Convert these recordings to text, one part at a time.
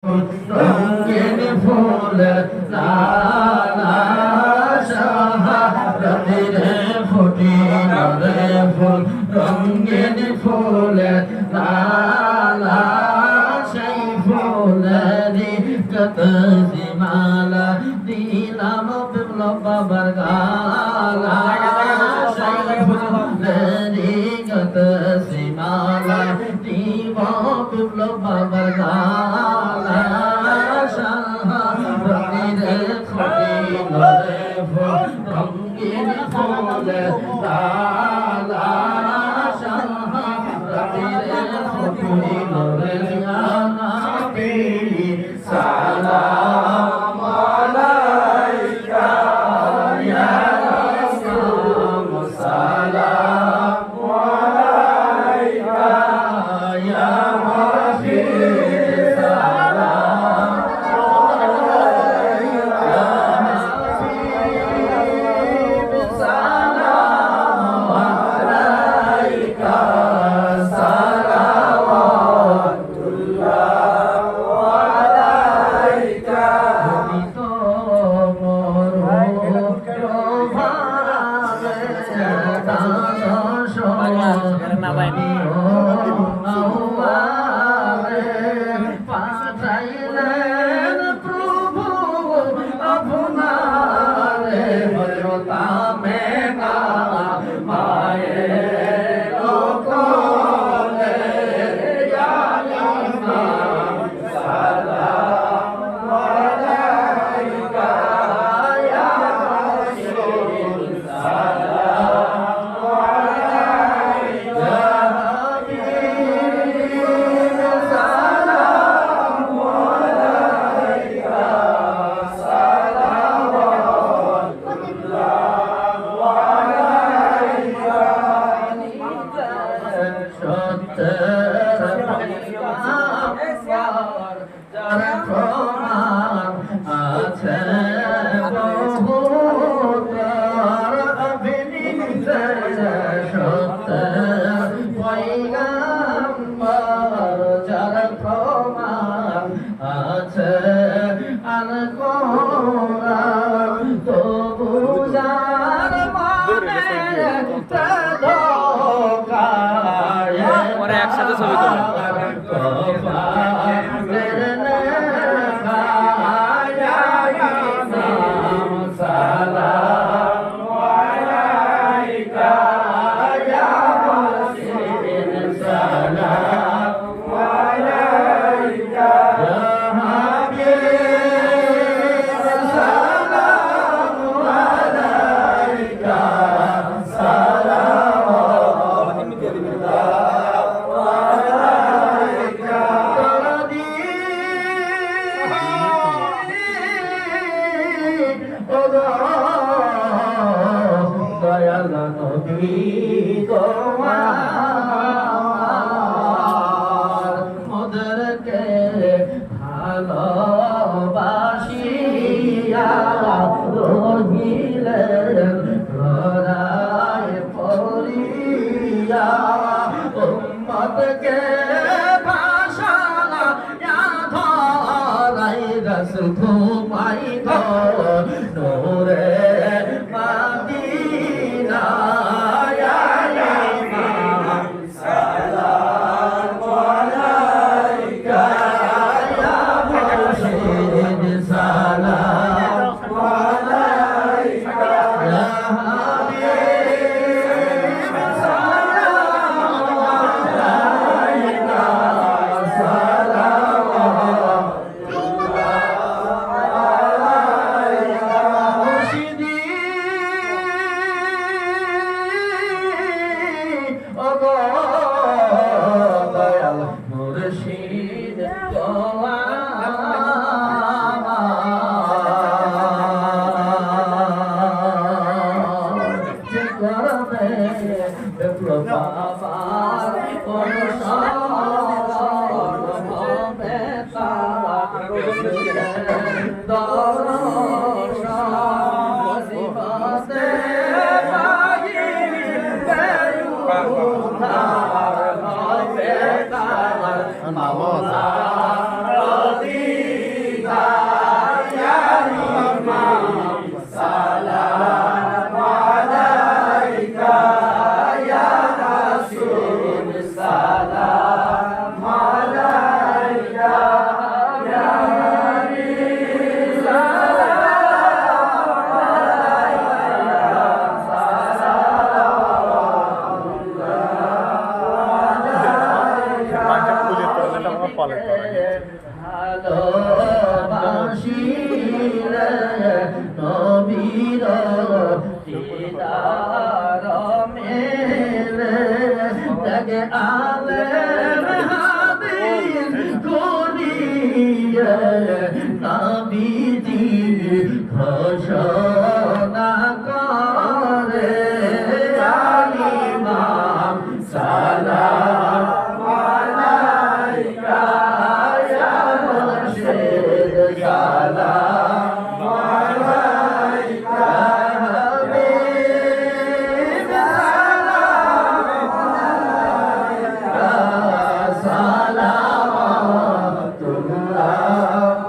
রঙিন ফুলের লালা শাহাদাতের ফুটিল রে ফুল রঙিন ফুলের লালা সেই ফুলেরই কত মালা দিলাম বিপ্লব বাবার গালা সেই ফুলেরই কত মালা দিব বিপ্লব বাবার গালা শাহাদাতের ফুটিল রে ফুল রঙিন ফুলের লালা শাহাদাতের ফুটিল রে নবী সালাম আলাইকা ইয়া রাসূল সালাম আলাইকা ইয়া হাবিব সালাম আলাইকা হাবিব সালাম আলাইকা পাঠাইলেন প্রভু আপনারে হযরতামে না মায়ের কোলে ইয়া ইমাম সালাম আলাইকা ইয়া রাসূল সালাম আলাইকা যারা প্রমাণ আছে বহুতর অভিনীত সত্য পয়গম্বর যারা প্রমাণ আছে আল কোরআন তবু যার মনে ধোঁকায় ওরা একসাথে ছবি তোলে দয়াল নবী তোমার মোদেরকে ভালোবাসিয়া রহিলেন ঘরায় পড়িয়া উম্মতকে ভাষানা ধরাই রাসূল ঘুমাই নূরে মাদিনা ইয়া ইমাম সালাম আলাইকা ইয়া মুর্শিদ সালাম আলাইকা ইয়া হাবিব সালাম আলাইকা সালাম মুর্শিদি ওগো দয়াল মুর্শিদ নাম ভালোবাসিলে নবীর দিদার মেলে লাগে আলেম হাদিস করিয়ে নবীজি ঘোষণা করে ইমাম সালাম আলাইকা ইয়া মুর্শিদ সালাম আলাইকা হাবিব সালাম আলাইকা সালাওয়াতুল্লাহ আলাইকা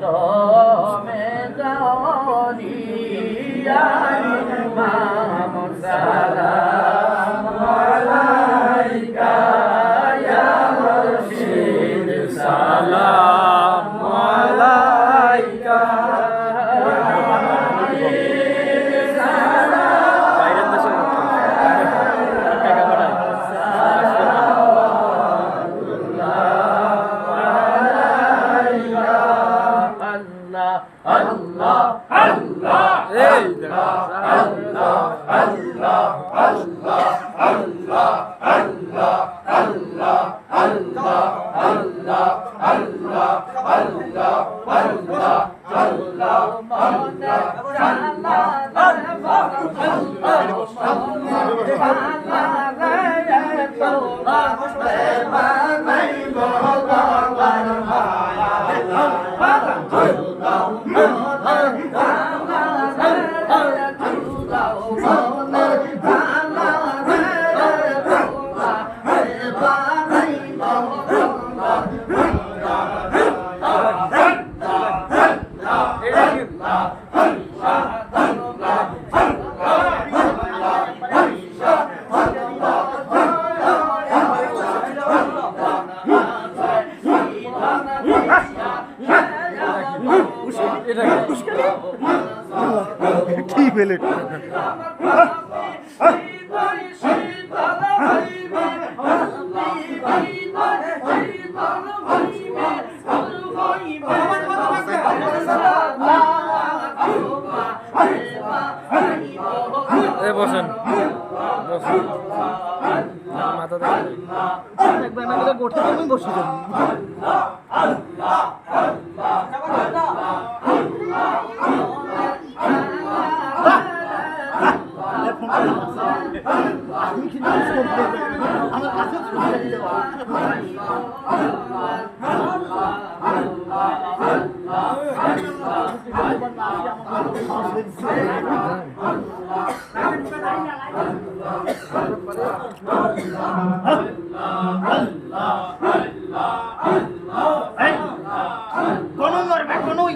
কদমে যাওয়া ইমাম সালাম আলাইকা ইয়া মুর্শিদ সালাম আলাইকা কি পেলে বসেন মাথা একবার না গেলে গোঠে আমি বসে যাবো আমার কাছে কোনো মরবে কোনোই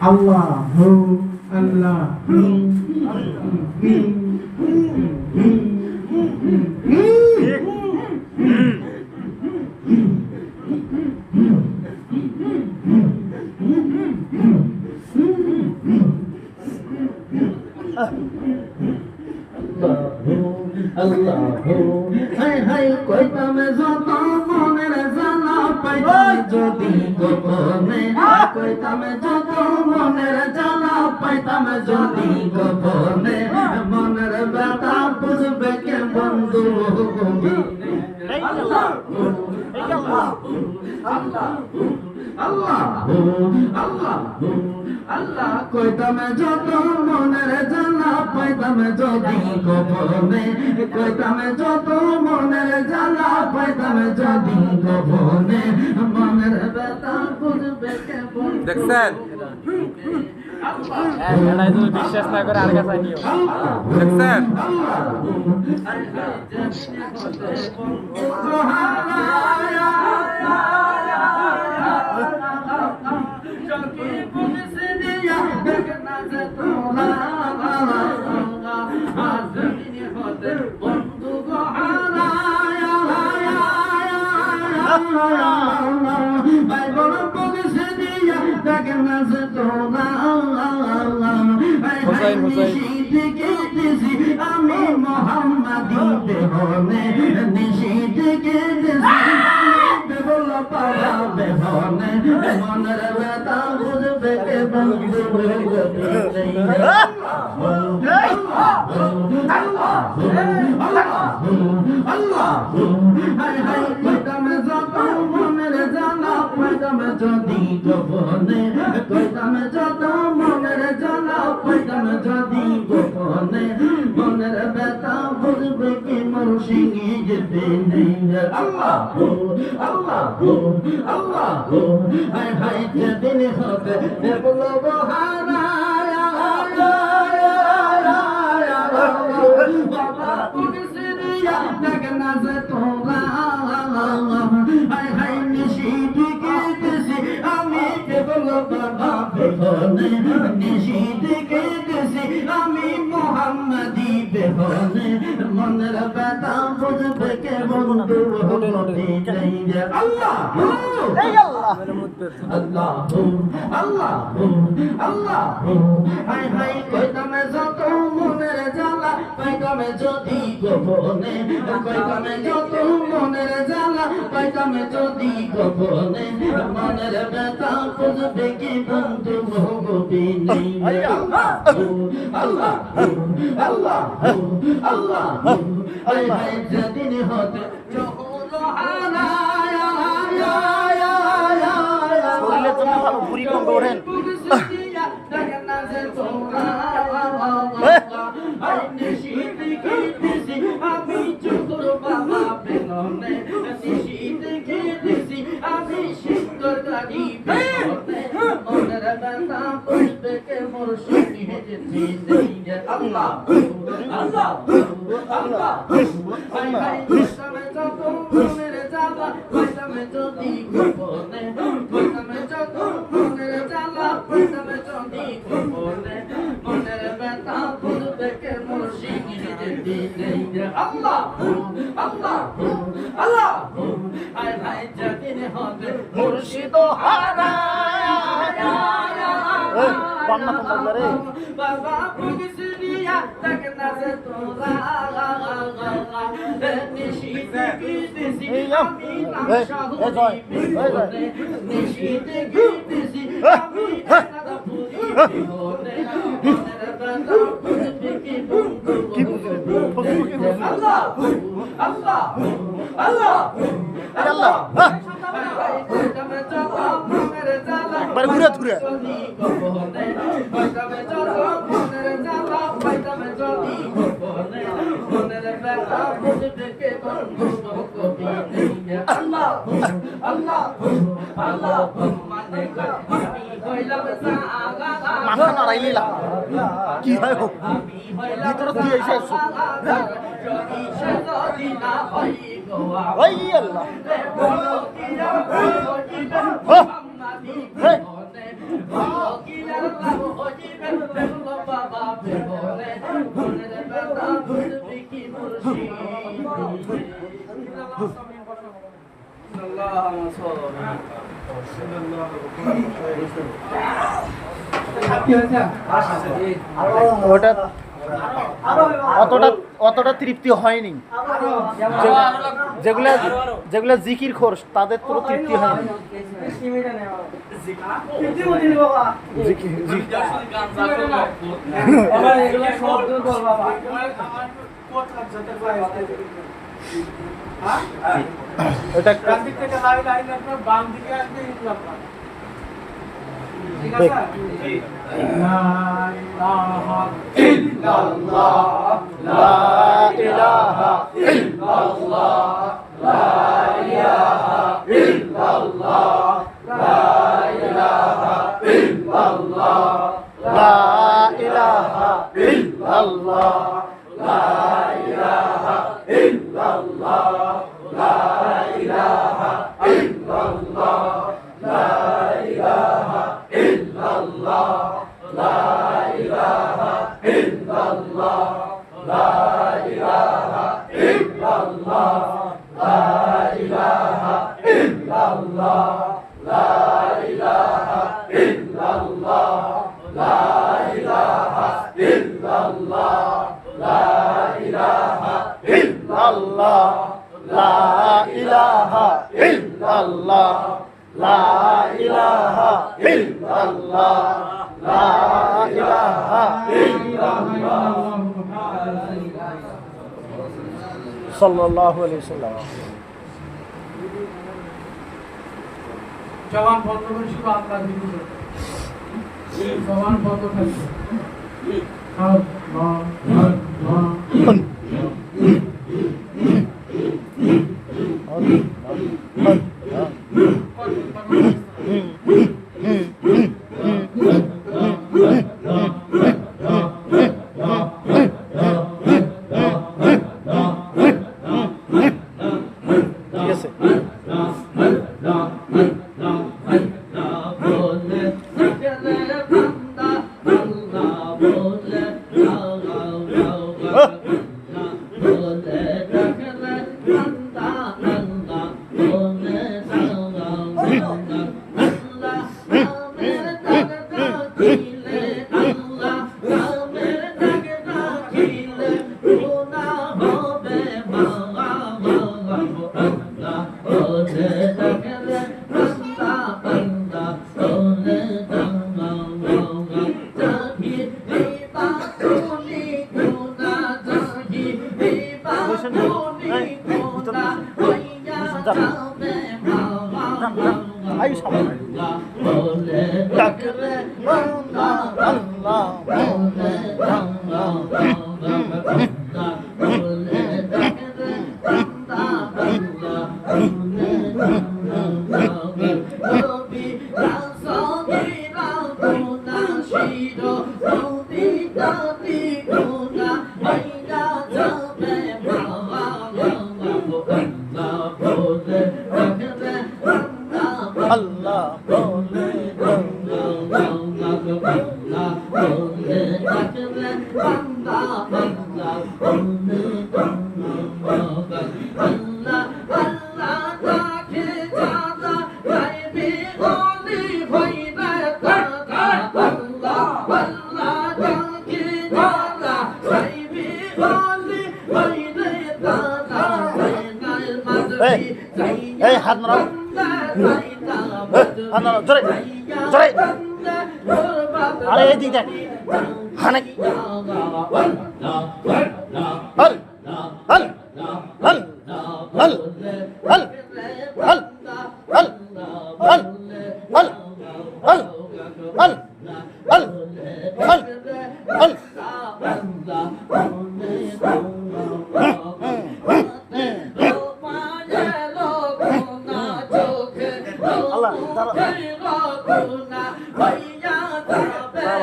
Allah Allah Allahu hay hay quay কইতাম যত মনের জ্বালা পাইতাম যদি গোপনে কইতাম যত মনের জ্বালা পাইতাম যদি গোপনে মনের ব্যথা বুঝবে কে বন্ধু আল্লাহ আল্লাহ আল্লাহ আল্লাহ আল্লাহ আল্লাহ কইতাম যত মনের জ্বালা পাইতাম যদি গোপনে কইতাম যত মনের জ্বালা পাইতাম যদি গোপনে মনের ব্যথা বুঝবে কে বন্ধু দেখছেন এটাই তুমি বিশ্বাস না করে আর কাছে নিও দেখছেন আমি মোহাম্মদী বেহনে নিশিত কেটেছি বলো পাওয়া বেহনে মনের ব্যথা বুঝবে কে বন্ধু যদি গোপনে কইতাম যত মনের জ্বালা পাইতাম যদি গোপনে মনের ব্যথা বুঝবে কি মোর সিংহে যেতে নেই আল্লাহ আল্লাহ আল্লাহ হায় হায় যেদিন হবে বলো বহারা বাবা পুলিশ দিয়া দেখ না যে তোরা হায় হায় নিশিত কেটেছি আমি কেবল বাবা বেহনে নিশিত কেটেছি আমি মোহাম্মদী বেহনে মনের ব্যথা বুঝবে কে বন্ধু আল্লাহ আল্লাহ আল্লাহ আল্লাহ হায় হায় কইতাম যত মনের জ্বালা পাইতাম যদি গোপনে কইতাম যত মনের জ্বালা পাইতাম যদি গোপনে মনের ব্যথা বুঝবে কি বন্ধু ভগবী নেই আল্লাহ আল্লাহ আল্লাহ আল্লাহ হায় হায় যেদিন হতে শরীরের জন্য ভালো ভূমিকম্প ওঠেন আমি চুকুর বাবা বেলনে নিশিত খেতেছি আমি সুন্দর গাড়ি মনের ব্যথা বুঝবে কে মোর সঙ্গী হেঁটেছি আল্লাহ আল্লাহ আল্লাহ হায় হায় কইতামে যত মনের জ্বালা কইতামে যদি গোপনে কইতামে যত মনের জ্বালা কইতামে যদি গোপনে মনের ব্যথা বুঝবে কে মোর সঙ্গী হেঁটেছি আল্লাহ আল্লাহ আল্লাহ হায় হায় যেদিন হবে মুর্শিদ হারায়া বান্না তোমরা রে বাবা পুলিশ দিয়া দেখ না যে তোরা নিশিত কেটেছি আমি নিশিত কেটেছি আমি আল্লাহ আল্লাহ আল্লাহ আল্লাহ একবার ঘুরে ঘুরে আল্লাহ আল্লাহ আল্লাহ মাথা নাড়াইলি কি হয় হোক ভিতরে তুই এসে ওই আল্লাহ ওটা অতটা অতটা তৃপ্তি হয়নি। যেগুলা যেগুলা জিকির খোর তাদের তো তৃপ্তি হয়নি। এটা সাল্লাল্লাহু আলাইহি ওয়াসাল্লাম। জবান বন্ধ করে শুধু আল্লাহ জিকির করতে। জবান বন্ধ থাকবে। আল্লাহ হাত নাড়াও, হাত নাড়াও, জোরে জোরে। আরে এই দিক দেখ, হানে হল হল হল হল হল হল হল হল হল হল হল হল হল হল।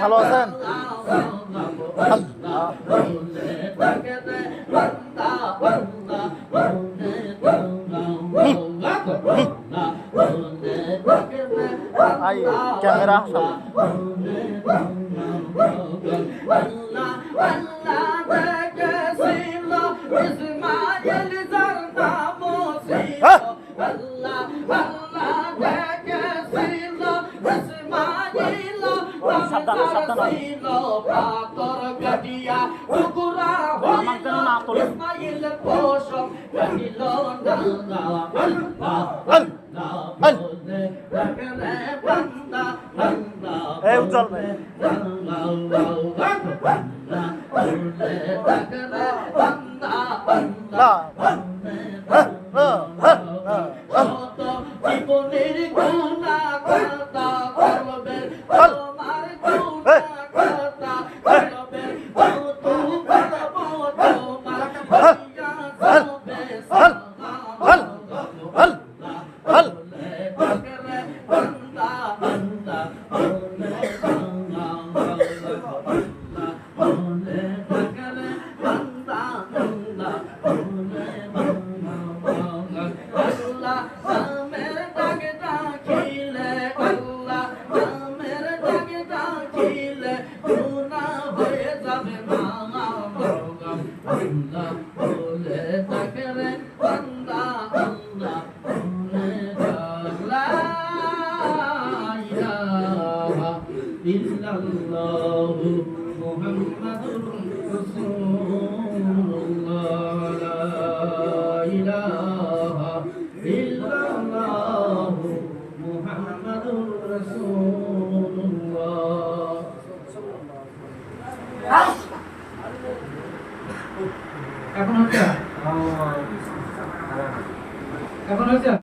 ভালো আছেন? আই ক্যামেরা সাবধান সাবধান ইসমাইল পোষক রহিল না এই উজ্জ্বল ভাই জীবনের গুণা কথা করবে তোমার গুণা কথা করবে কত করব তোমার হইয়া যাবে হল হল হল বকরে বান্দা বান্দা বলে বকরে বান্দা বান্দা বলে আল্লাহ নামের ডাকে ডাকিলে আল্লাহ নামের ডাকে ডাকিলে গুনাহ হয়ে যাবে না আল্লাহ বলে ডাকরে বান্দা আল্লাহ বলে লা ইলাহা ইল্লাল্লাহু মুহাম্মাদুর রাসূলুল্লাহ